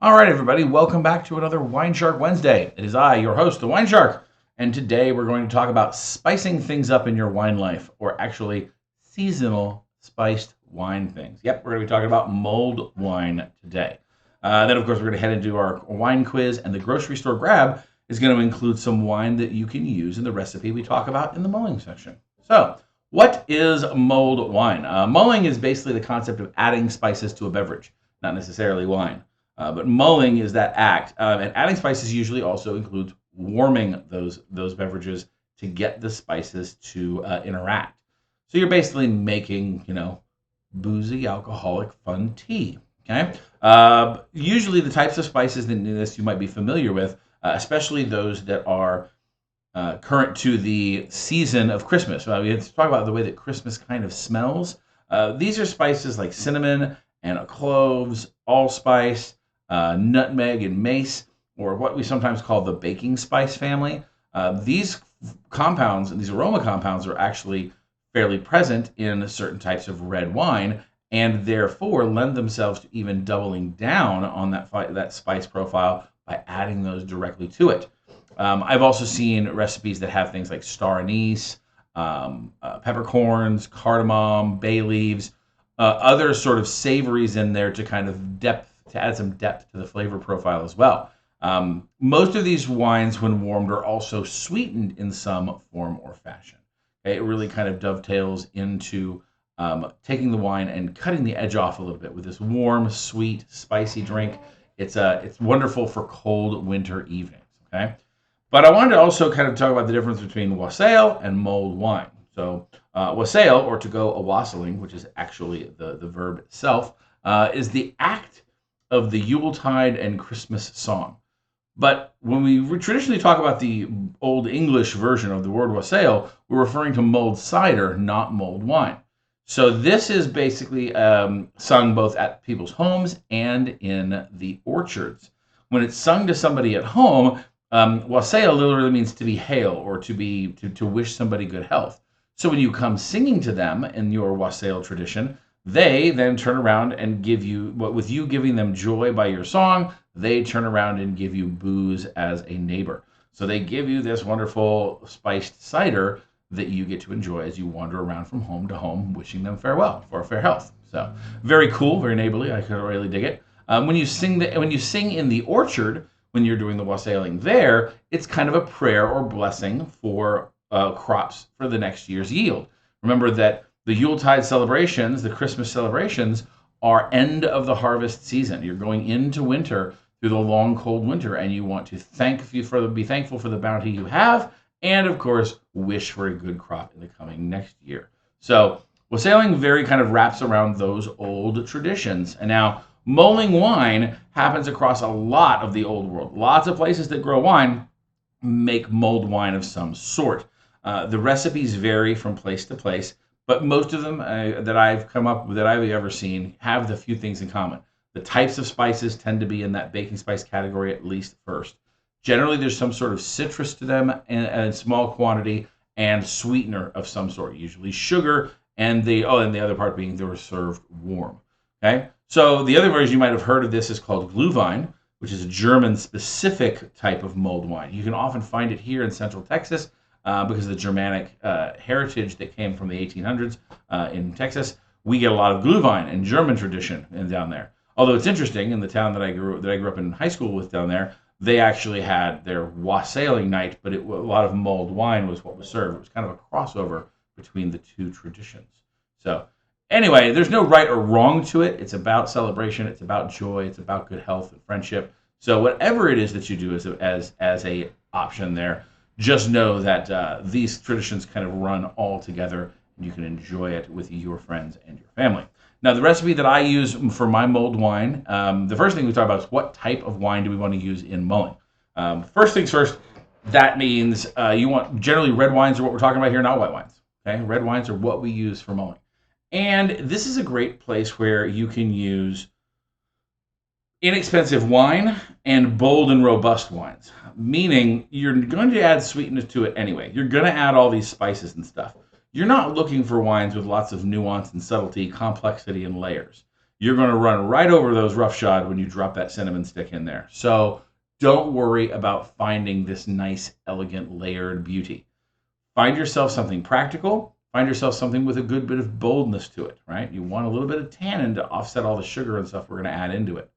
All right, everybody, welcome back to another Wine Shark Wednesday. It is I, your host, the Wine Shark, and today we're going to talk about spicing things up in your wine life, or actually seasonal spiced wine things. Yep, we're going to be talking about mulled wine today. Then, of course, we're going to head into our wine quiz, and the grocery store grab is going to include some wine that you can use in the recipe we talk about in the mulling section. So, what is mulled wine? Mulling is basically the concept of adding spices to a beverage, not necessarily wine. But mulling is that act, and adding spices usually also includes warming those beverages to get the spices to interact. So you're basically making, boozy, alcoholic, fun tea. Okay. Usually the types of spices in this you might be familiar with, especially those that are current to the season of Christmas. We have to talk about the way that Christmas kind of smells. These are spices like cinnamon and cloves, allspice, nutmeg and mace, or what we sometimes call the baking spice family. These compounds, these aroma compounds, are actually fairly present in certain types of red wine, and therefore lend themselves to even doubling down on that spice profile by adding those directly to it. I've also seen recipes that have things like star anise, peppercorns, cardamom, bay leaves, other sort of savories in there to add some depth to the flavor profile as well. Most of these wines, when warmed, are also sweetened in some form or fashion. Okay? It really kind of dovetails into taking the wine and cutting the edge off a little bit with this warm, sweet, spicy drink. It's wonderful for cold winter evenings. Okay, but I wanted to also kind of talk about the difference between wassail and mulled wine. So wassail, or to go a wassailing, which is actually the verb itself, is the act of the Yuletide and Christmas song. But when we traditionally talk about the Old English version of the word wassail, we're referring to mulled cider, not mulled wine. So this is basically sung both at people's homes and in the orchards. When it's sung to somebody at home, wassail literally means to be hail, or to wish somebody good health. So when you come singing to them in your wassail tradition, they then turn around and give you, with you giving them joy by your song, they turn around and give you booze as a neighbor. So they give you this wonderful spiced cider that you get to enjoy as you wander around from home to home, wishing them farewell for fair health. So very cool, very neighborly. I could really dig it. When you sing in the orchard, when you're doing the wassailing there, it's kind of a prayer or blessing for crops for the next year's yield. Remember that the Yuletide celebrations, the Christmas celebrations, are end of the harvest season. You're going into winter through the long, cold winter, and you want to be thankful for the bounty you have, and of course, wish for a good crop in the coming next year. So, wassailing very kind of wraps around those old traditions. And now, mulling wine happens across a lot of the old world. Lots of places that grow wine make mulled wine of some sort. The recipes vary from place to place, but most of them that I've ever seen have the few things in common. The types of spices tend to be in that baking spice category at least first. Generally, there's some sort of citrus to them in a small quantity, and sweetener of some sort, usually sugar, and the other part being they were served warm. Okay, so the other version you might have heard of this is called Glühwein, which is a German-specific type of mulled wine. You can often find it here in Central Texas. Because of the Germanic heritage that came from the 1800s in Texas, we get a lot of Glühwein and German tradition down there. Although it's interesting, in the town that I grew up in high school with down there, they actually had their wassailing night, but a lot of mulled wine was what was served. It was kind of a crossover between the two traditions. So anyway, there's no right or wrong to it. It's about celebration. It's about joy. It's about good health and friendship. So whatever it is that you do as a option there, just know that these traditions kind of run all together, and you can enjoy it with your friends and your family. Now, the recipe that I use for my mulled wine, the first thing we talk about is what type of wine do we want to use in mulling. First things first, that means you want, generally red wines are what we're talking about here, not white wines. Okay, red wines are what we use for mulling. And this is a great place where you can use inexpensive wine and bold and robust wines, meaning you're going to add sweetness to it anyway. You're going to add all these spices and stuff. You're not looking for wines with lots of nuance and subtlety, complexity, and layers. you're going to run right over those roughshod when you drop that cinnamon stick in there. So don't worry about finding this nice, elegant, layered beauty. Find yourself something practical. Find yourself something with a good bit of boldness to it, right? You want a little bit of tannin to offset all the sugar and stuff we're going to add into it.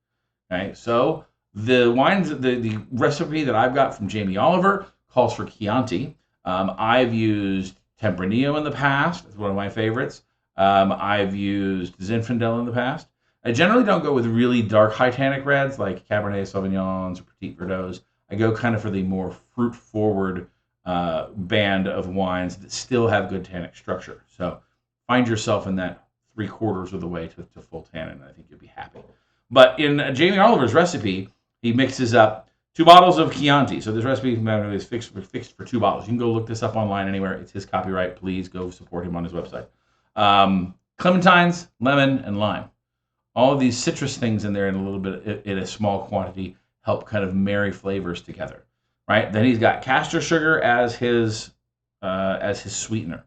Okay, so the wines, the recipe that I've got from Jamie Oliver calls for Chianti. I've used Tempranillo in the past. It's one of my favorites. I've used Zinfandel in the past. I generally don't go with really dark high tannic reds like Cabernet Sauvignons or Petit Verdots. I go kind of for the more fruit-forward band of wines that still have good tannic structure. So find yourself in that 3/4 of the way to full tannin, and I think you'll be happy. But in Jamie Oliver's recipe, he mixes up 2 bottles of Chianti. So this recipe is fixed for 2 bottles. You can go look this up online anywhere. It's his copyright. Please go support him on his website. Clementines, lemon, and lime. All of these citrus things in there in a little bit, in a small quantity, help kind of marry flavors together, right? Then he's got castor sugar as his sweetener.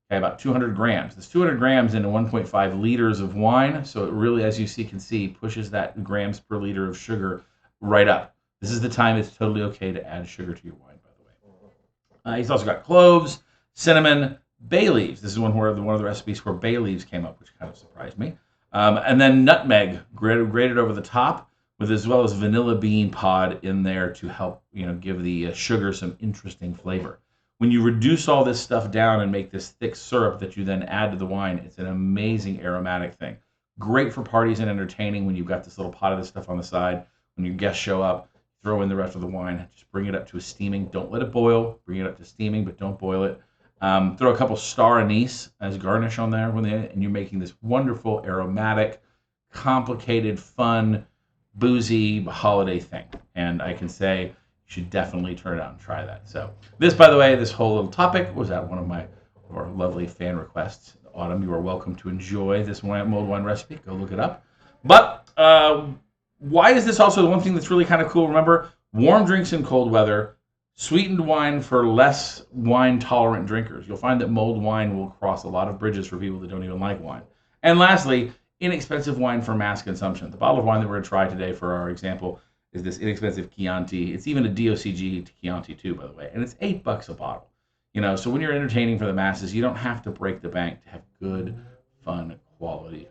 Okay, about 200 grams. There's 200 grams into 1.5 liters of wine, so it really, as you can see, pushes that grams per liter of sugar right up. This is the time it's totally okay to add sugar to your wine, by the way. He's also got cloves, cinnamon, bay leaves. This is one of the recipes where bay leaves came up, which kind of surprised me. And then nutmeg grated over the top, with as well as vanilla bean pod in there to help give the sugar some interesting flavor. When you reduce all this stuff down and make this thick syrup that you then add to the wine, it's an amazing aromatic thing. Great for parties and entertaining when you've got this little pot of this stuff on the side. When your guests show up, throw in the rest of the wine. Just bring it up to a steaming. Don't let it boil. Bring it up to steaming, but don't boil it. Throw a couple star anise as garnish on there, and you're making this wonderful, aromatic, complicated, fun, boozy holiday thing. And I can say you should definitely turn it out and try that. So this, by the way, this whole little topic was at one of our lovely fan requests. Autumn, you are welcome to enjoy this mulled wine recipe. Go look it up. But why is this also the one thing that's really kind of cool? Remember, warm drinks in cold weather, sweetened wine for less wine-tolerant drinkers. You'll find that mulled wine will cross a lot of bridges for people that don't even like wine. And lastly, inexpensive wine for mass consumption. The bottle of wine that we're going to try today for our example is this inexpensive Chianti. It's even a DOCG Chianti too, by the way, and it's $8 a bottle. So when you're entertaining for the masses, you don't have to break the bank to have good, fun, quality,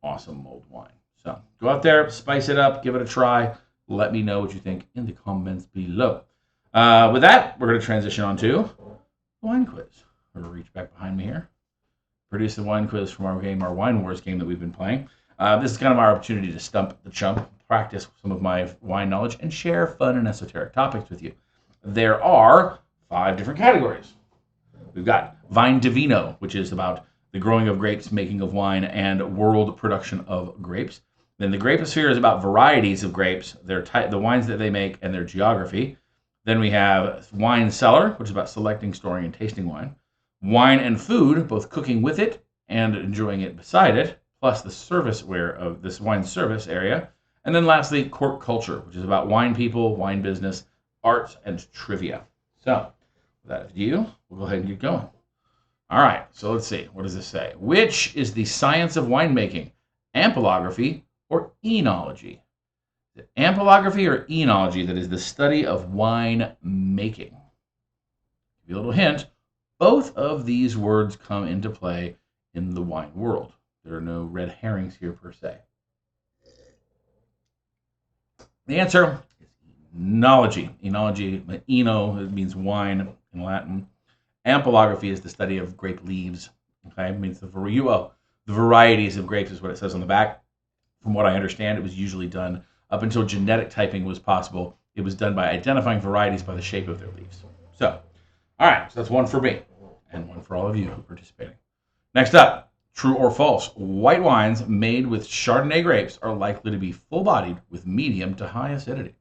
awesome mulled wine. So go out there, spice it up, give it a try. Let me know what you think in the comments below. With that, we're going to transition on to the wine quiz. I'm going to reach back behind me here. Produce the wine quiz from our Wine Wars game that we've been playing. This is kind of our opportunity to stump the chump, practice some of my wine knowledge, and share fun and esoteric topics with you. There are 5 different categories. We've got Vine Divino, which is about the growing of grapes, making of wine, and world production of grapes. Then the Graposphere is about varieties of grapes, the wines that they make, and their geography. Then we have Wine Cellar, which is about selecting, storing, and tasting wine. Wine and Food, both cooking with it and enjoying it beside it, plus the serviceware of this wine service area. And then lastly, Court Culture, which is about wine people, wine business, arts, and trivia. So, without ado, we'll go ahead and get going. All right, so let's see. What does this say? Which is the science of winemaking? Ampelography or enology? Is it ampelography or enology that is the study of wine making? Give you a little hint. Both of these words come into play in the wine world. There are no red herrings here per se. The answer is enology. Enology, eno, it means wine in Latin. Ampelography is the study of grape leaves. Okay, it means the varieties of grapes is what it says on the back. From what I understand, it was usually done up until genetic typing was possible. It was done by identifying varieties by the shape of their leaves. So, all right, so that's one for me and one for all of you who are participating. Next up, true or false? White wines made with Chardonnay grapes are likely to be full-bodied with medium to high acidity.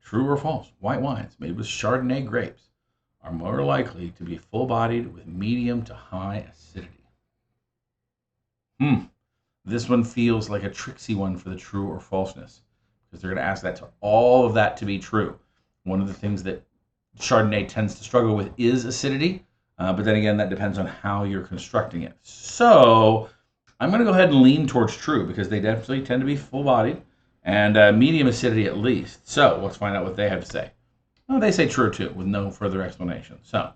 True or false? White wines made with Chardonnay grapes are more likely to be full-bodied with medium to high acidity. This one feels like a tricksy one for the true or falseness, because they're going to ask that to all of that to be true. One of the things that Chardonnay tends to struggle with is acidity, but then again, that depends on how you're constructing it. So I'm going to go ahead and lean towards true because they definitely tend to be full-bodied and medium acidity at least. So let's find out what they have to say. Oh, they say true too, with no further explanation. So,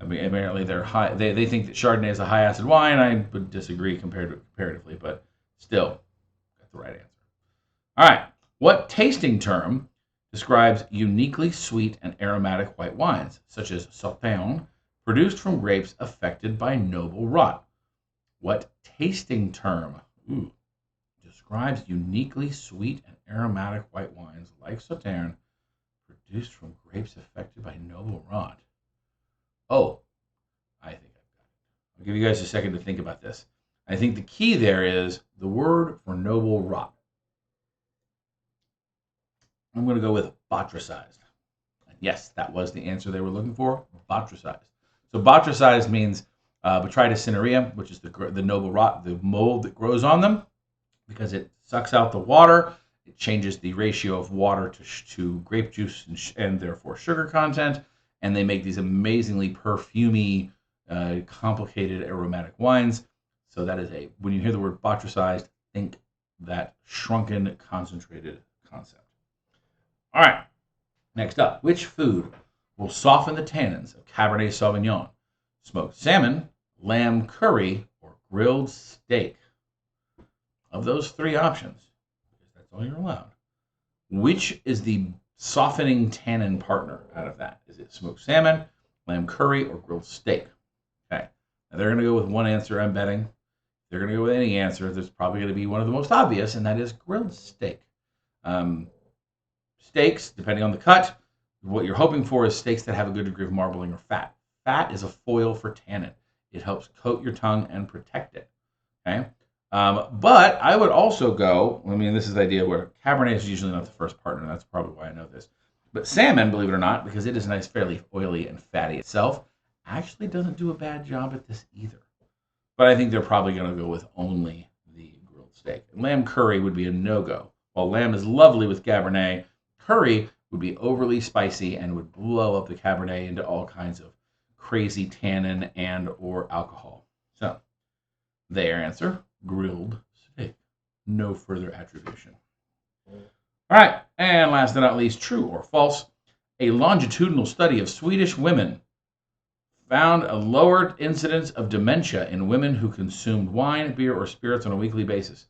I mean, apparently they're high. They think that Chardonnay is a high acid wine. I would disagree comparatively, but still, got the right answer. All right. What tasting term describes uniquely sweet and aromatic white wines, such as Sauternes, produced from grapes affected by noble rot? What tasting term describes uniquely sweet and aromatic white wines like Sauternes, produced from grapes affected by noble rot? Oh, I think I've got it. I'll give you guys a second to think about this. I think the key there is the word for noble rot. I'm going to go with botricized. Yes, that was the answer they were looking for, botricized. So botricized means Botrytis cinerea, which is the noble rot, the mold that grows on them, because it sucks out the water. It changes the ratio of water to grape juice and therefore sugar content, and they make these amazingly perfumey, complicated aromatic wines. So that is when you hear the word botricized, think that shrunken, concentrated concept. All right, next up, which food will soften the tannins of Cabernet Sauvignon? Smoked salmon, lamb curry, or grilled steak? Of those three options, because that's all you're allowed, which is the softening tannin partner out of that? Is it smoked salmon, lamb curry, or grilled steak? Okay, now they're going to go with one answer, I'm betting. If they're going to go with any answer, there's probably going to be one of the most obvious, and that is grilled steak. Steaks, depending on the cut, what you're hoping for is steaks that have a good degree of marbling or fat. Fat is a foil for tannin. It helps coat your tongue and protect it. Okay, but I would also go. I mean, this is the idea where Cabernet is usually not the first partner. That's probably why I know this. But salmon, believe it or not, because it is nice, fairly oily and fatty itself, actually doesn't do a bad job at this either. But I think they're probably going to go with only the grilled steak. Lamb curry would be a no-go. While lamb is lovely with Cabernet, curry would be overly spicy and would blow up the Cabernet into all kinds of crazy tannin and or alcohol. So, their answer, grilled steak. No further attribution. All right, and last but not least, true or false, a longitudinal study of Swedish women found a lowered incidence of dementia in women who consumed wine, beer, or spirits on a weekly basis.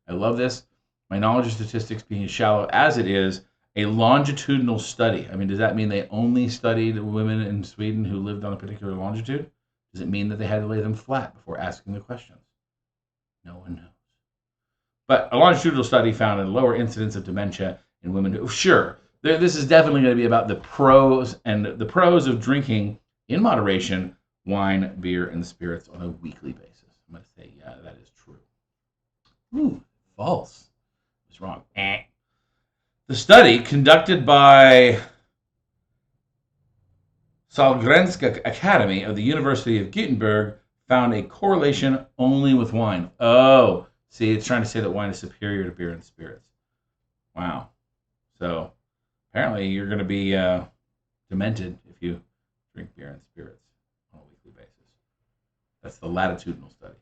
I love this. My knowledge of statistics being as shallow as it is, a longitudinal study. I mean, does that mean they only studied women in Sweden who lived on a particular longitude? Does it mean that they had to lay them flat before asking the questions? No one knows. But a longitudinal study found a lower incidence of dementia in women who, sure, this is definitely going to be about the pros of drinking in moderation wine, beer, and spirits on a weekly basis. I'm going to say, yeah, that is true. Ooh, false. It's wrong. The study, conducted by Sahlgrenska Academy of the University of Gothenburg, found a correlation only with wine. Oh, see, it's trying to say that wine is superior to beer and spirits. Wow. So apparently you're going to be demented if you drink beer and spirits on a weekly basis. That's the latitudinal study.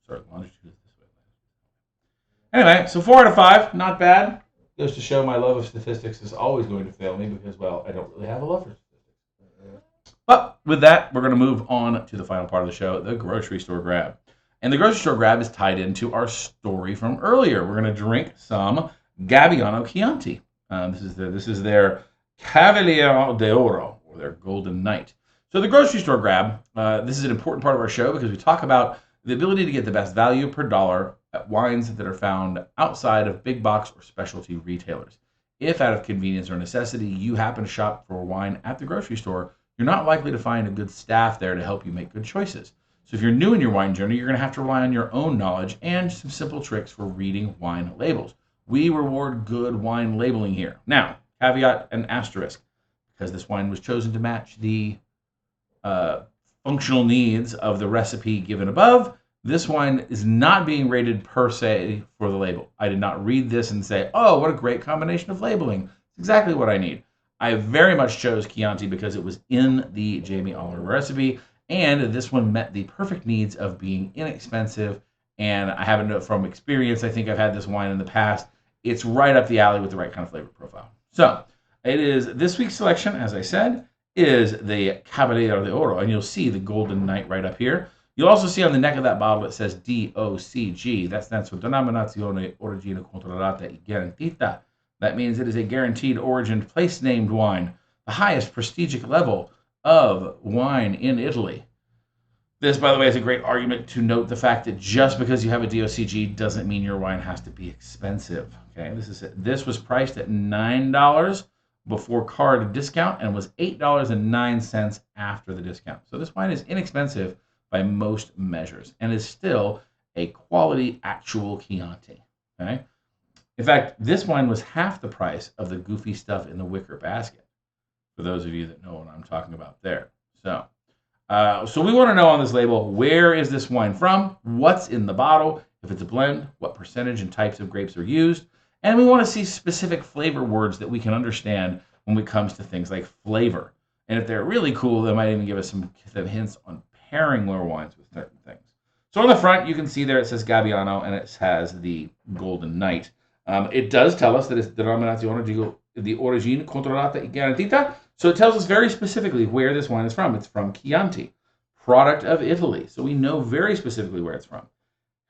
Sorry, longitude is this way. Anyway, so 4 out of 5, not bad. Goes to show my love of statistics is always going to fail me because, well, I don't really have a love for statistics. But with that, we're going to move on to the final part of the show, the grocery store grab. And the grocery store grab is tied into our story from earlier. We're going to drink some Gabbiano Chianti. This is their Cavaliere d'Oro, or their Golden Knight. So the grocery store grab, this is an important part of our show because we talk about the ability to get the best value per dollar at wines that are found outside of big box or specialty retailers. If out of convenience or necessity you happen to shop for wine at the grocery store, you're not likely to find a good staff there to help you make good choices. So if you're new in your wine journey, you're going to have to rely on your own knowledge and some simple tricks for reading wine labels. We reward good wine labeling here. Now, caveat and asterisk, because this wine was chosen to match the functional needs of the recipe given above, this wine is not being rated per se for the label. I did not read this and say, oh, what a great combination of labeling. It's exactly what I need. I very much chose Chianti because it was in the Jamie Oliver recipe, and this one met the perfect needs of being inexpensive And I haven't know from experience. I think I've had this wine in the past. It's right up the alley with the right kind of flavor profile. So it is this week's selection, as I said, is the Cavaliere de Oro, and you'll see the Golden Knight right up here. You'll also see on the neck of that bottle it says DOCG. That stands for Denominazione Origine Controllata e Garantita. That means it is a guaranteed origin place-named wine, the highest prestigious level of wine in Italy. This, by the way, is a great argument to note the fact that just because you have a DOCG doesn't mean your wine has to be expensive. Okay, this was priced at $9 before card discount and was $8.09 after the discount. So this wine is inexpensive by most measures and is still a quality actual Chianti. Okay, in fact, this wine was half the price of the goofy stuff in the wicker basket. For those of you that know what I'm talking about there, so we want to know on this label, where is this wine from? What's in the bottle? If it's a blend, what percentage and types of grapes are used? And we want to see specific flavor words that we can understand when it comes to things like flavor. And if they're really cool, they might even give us some hints on pairing their wines with certain things. So on the front, you can see there it says Gabbiano, and it has the Golden Knight. It does tell us that it's Denominazione di Origine Controllata e Garantita. So it tells us very specifically where this wine is from. It's from Chianti, product of Italy. So we know very specifically where it's from.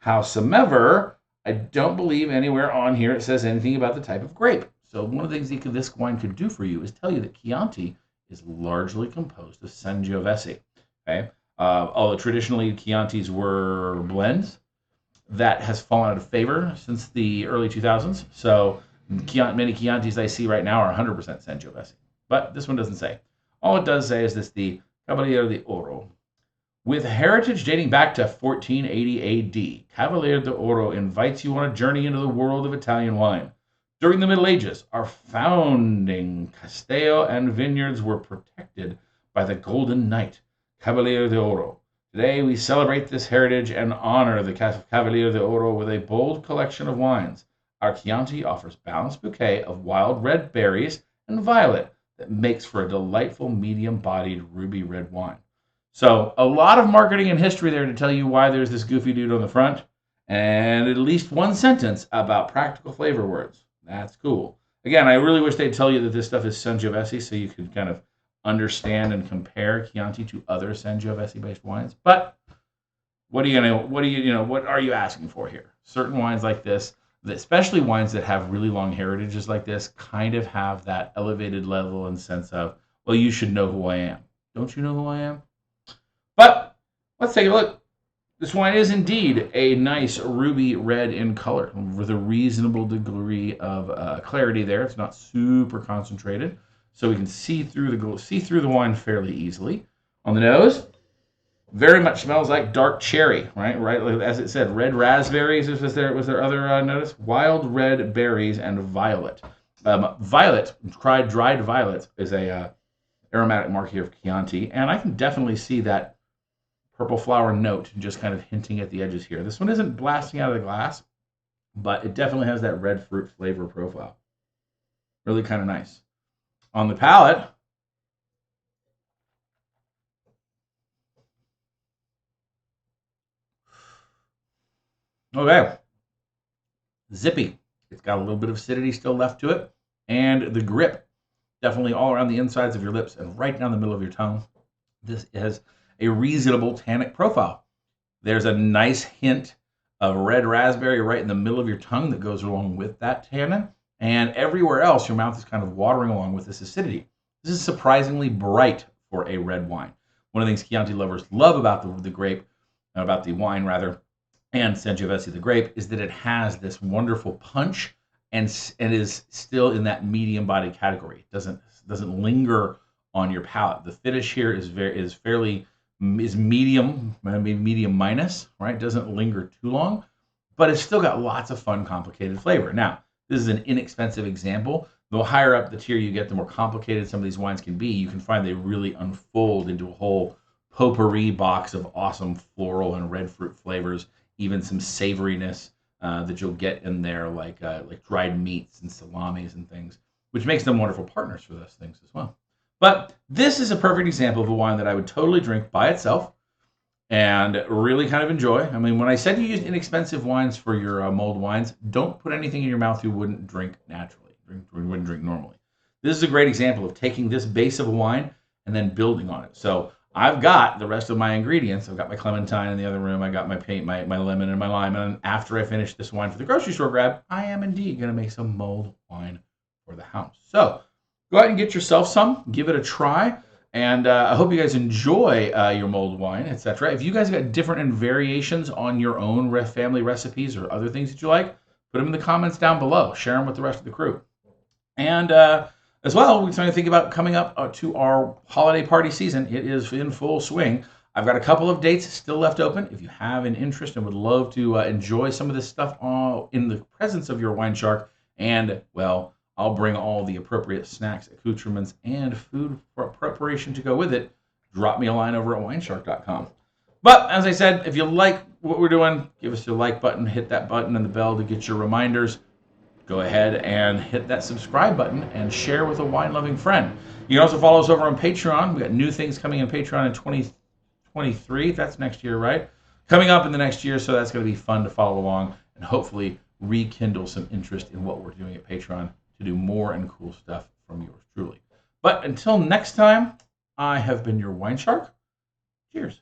Howsoever, I don't believe anywhere on here it says anything about the type of grape. So one of the things this wine could do for you is tell you that Chianti is largely composed of Sangiovese. Okay, although traditionally Chiantis were blends, that has fallen out of favor since the early 2000s. So many Chiantis I see right now are 100% Sangiovese. But this one doesn't say. All it does say is this, the Cavaliere de Oro. With heritage dating back to 1480 AD, Cavaliere de Oro invites you on a journey into the world of Italian wine. During the Middle Ages, our founding castello and vineyards were protected by the Golden Knight, Cavaliere de Oro. Today, we celebrate this heritage and honor the Cavaliere de Oro with a bold collection of wines. Our Chianti offers balanced bouquet of wild red berries and violet that makes for a delightful medium-bodied ruby red wine. So a lot of marketing and history there to tell you why there's this goofy dude on the front, and at least one sentence about practical flavor words. That's cool. Again, I really wish they'd tell you that this stuff is Sangiovese so you could kind of understand and compare Chianti to other Sangiovese-based wines. But what are you asking for here? Certain wines like this, especially wines that have really long heritages like this, kind of have that elevated level and sense of, well, you should know who I am. Don't you know who I am? But let's take a look. This wine is indeed a nice ruby red in color with a reasonable degree of clarity there. It's not super concentrated, so we can see through the wine fairly easily. On the nose, very much smells like dark cherry, right? As it said, red raspberries. Was there other notice? Wild red berries and violet. Violet, dried violet, is a aromatic mark here of Chianti, and I can definitely see that purple flower note just kind of hinting at the edges here. This one isn't blasting out of the glass, but it definitely has that red fruit flavor profile. Really kind of nice. On the palate, okay, zippy. It's got a little bit of acidity still left to it, and the grip definitely all around the insides of your lips and right down the middle of your tongue. This has a reasonable tannic profile. There's a nice hint of red raspberry right in the middle of your tongue that goes along with that tannin, and everywhere else your mouth is kind of watering along with this acidity. This is surprisingly bright for a red wine. One of the things Chianti lovers love about the grape, about the wine rather, and Sangiovese the grape, is that it has this wonderful punch and is still in that medium body category. It doesn't linger on your palate. The finish here is medium, maybe medium minus, right? It doesn't linger too long, but it's still got lots of fun, complicated flavor. Now, this is an inexpensive example. The higher up the tier you get, the more complicated some of these wines can be. You can find they really unfold into a whole potpourri box of awesome floral and red fruit flavors, even some savoriness that you'll get in there, like dried meats and salamis and things, which makes them wonderful partners for those things as well. But this is a perfect example of a wine that I would totally drink by itself. and really kind of enjoy. I mean, when I said you use inexpensive wines for your mulled wines, don't put anything in your mouth you wouldn't drink naturally, wouldn't drink normally. This is a great example of taking this base of a wine and then building on it. So I've got the rest of my ingredients. I've got my clementine in the other room. I got my paint, my lemon, and my lime. And after I finish this wine for the grocery store grab, I am indeed going to make some mulled wine for the house. So go ahead and get yourself some. Give it a try. And I hope you guys enjoy your mulled wine, etc. If you guys got different variations on your own family recipes or other things that you like, put them in the comments down below. Share them with the rest of the crew. And as well, we're trying to think about coming up to our holiday party season. It is in full swing. I've got a couple of dates still left open. If you have an interest and would love to enjoy some of this stuff in the presence of your wine shark, and well, I'll bring all the appropriate snacks, accoutrements, and food preparation to go with it. Drop me a line over at wineshark.com. But as I said, if you like what we're doing, give us your like button, hit that button and the bell to get your reminders. Go ahead and hit that subscribe button and share with a wine-loving friend. You can also follow us over on Patreon. We got new things coming in Patreon in 2023. That's next year, right? Coming up in the next year, so that's going to be fun to follow along and hopefully rekindle some interest in what we're doing at Patreon to do more and cool stuff from yours truly. But until next time, I have been your wine shark. Cheers.